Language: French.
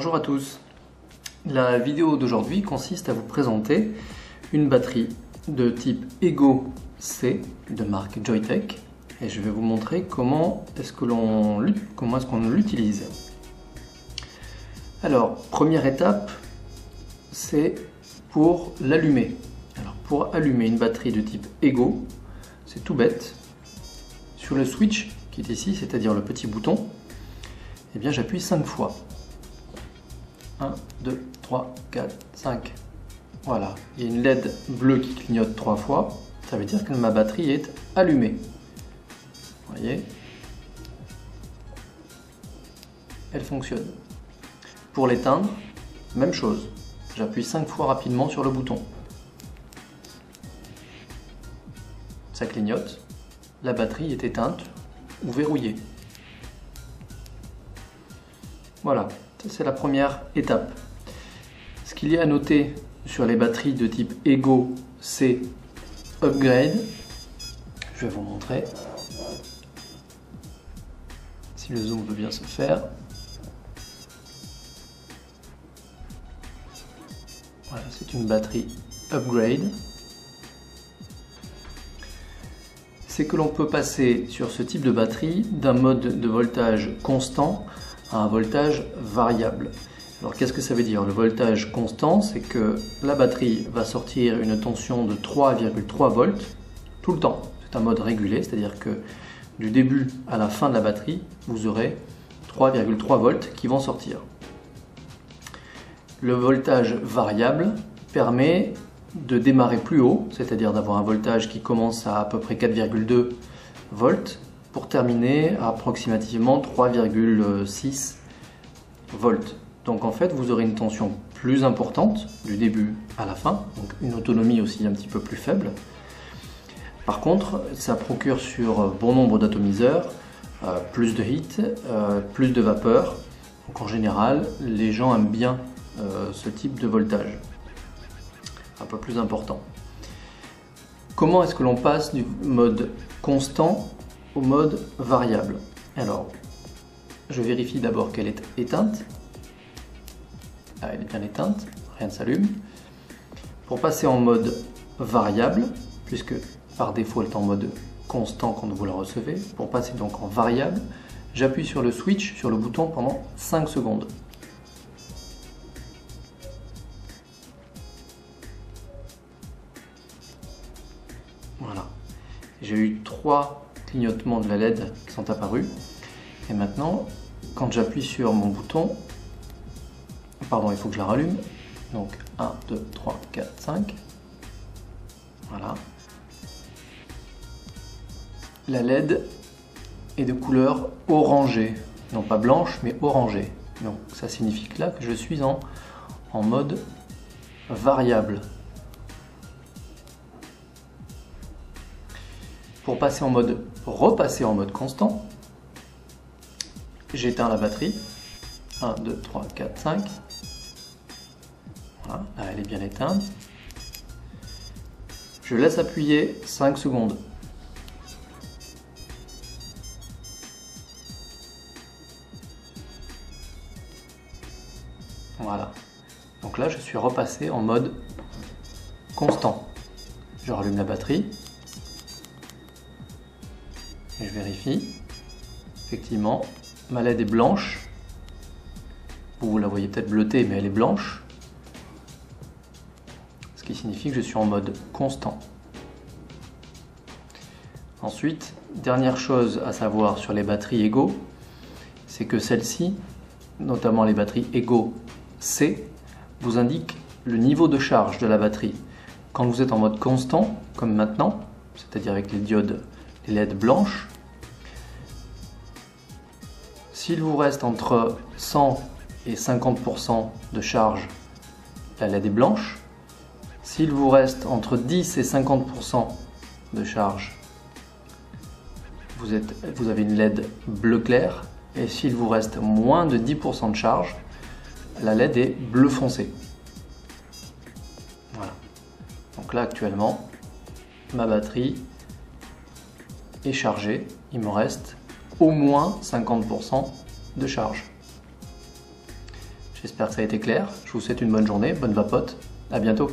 Bonjour à tous. La vidéo d'aujourd'hui consiste à vous présenter une batterie de type Ego C de marque Joyetech et je vais vous montrer comment est-ce qu'on l'utilise. Alors, première étape, c'est pour l'allumer. Alors, pour allumer une batterie de type Ego, c'est tout bête. Sur le switch qui est ici, c'est-à-dire le petit bouton, eh bien j'appuie 5 fois. 1, 2, 3, 4, 5. Voilà, il y a une LED bleue qui clignote 3 fois. Ça veut dire que ma batterie est allumée. Vous voyez? Elle fonctionne. Pour l'éteindre, même chose. J'appuie 5 fois rapidement sur le bouton. Ça clignote. La batterie est éteinte ou verrouillée. Voilà, c'est la première étape. Ce qu'il y a à noter sur les batteries de type Ego C Upgrade, je vais vous montrer si le zoom veut bien se faire. Voilà, c'est une batterie Upgrade. C'est que l'on peut passer sur ce type de batterie d'un mode de voltage constant à un voltage variable. Alors qu'est-ce que ça veut dire? Le voltage constant, c'est que la batterie va sortir une tension de 3,3 volts tout le temps. C'est un mode régulé, c'est-à-dire que du début à la fin de la batterie, vous aurez 3,3 volts qui vont sortir. Le voltage variable permet de démarrer plus haut, c'est-à-dire d'avoir un voltage qui commence à peu près 4,2 volts pour terminer à approximativement 3,6 volts. Donc en fait, vous aurez une tension plus importante du début à la fin, donc une autonomie aussi un petit peu plus faible. Par contre, ça procure sur bon nombre d'atomiseurs plus de heat, plus de vapeur. Donc en général, les gens aiment bien ce type de voltage, un peu plus important. Comment est-ce que l'on passe du mode constant au mode variable? Alors, je vérifie d'abord qu'elle est éteinte. Ah, elle est bien éteinte, rien ne s'allume. Pour passer en mode variable, puisque par défaut elle est en mode constant quand vous la recevez, pour passer donc en variable, j'appuie sur le switch, sur le bouton pendant 5 secondes. Voilà. J'ai eu 3 clignotements de la LED qui sont apparus. Et maintenant, quand j'appuie sur mon bouton, pardon, il faut que je la rallume. Donc 1, 2, 3, 4, 5. Voilà. La LED est de couleur orangée. Non pas blanche, mais orangée. Donc ça signifie que là que je suis en mode variable. Pour repasser en mode constant, j'éteins la batterie. 1, 2, 3, 4, 5. Voilà, là elle est bien éteinte. Je laisse appuyer 5 secondes. Voilà. Donc là je suis repassé en mode constant. Je rallume la batterie. Et je vérifie. Effectivement, ma LED est blanche. Vous la voyez peut-être bleutée, mais elle est blanche. Ce qui signifie que je suis en mode constant. Ensuite, dernière chose à savoir sur les batteries Ego, c'est que celles-ci, notamment les batteries Ego C, vous indiquent le niveau de charge de la batterie. Quand vous êtes en mode constant, comme maintenant, c'est-à-dire avec les diodes, les LED blanches, s'il vous reste entre 100 et 50% de charge, la LED est blanche. S'il vous reste entre 10 et 50% de charge, vous avez une LED bleu clair. Et s'il vous reste moins de 10% de charge, la LED est bleu foncé. Voilà. Donc là actuellement, ma batterie est chargée. Il me reste au moins 50% de charge. J'espère que ça a été clair. Je vous souhaite une bonne journée, bonne vapote. À bientôt.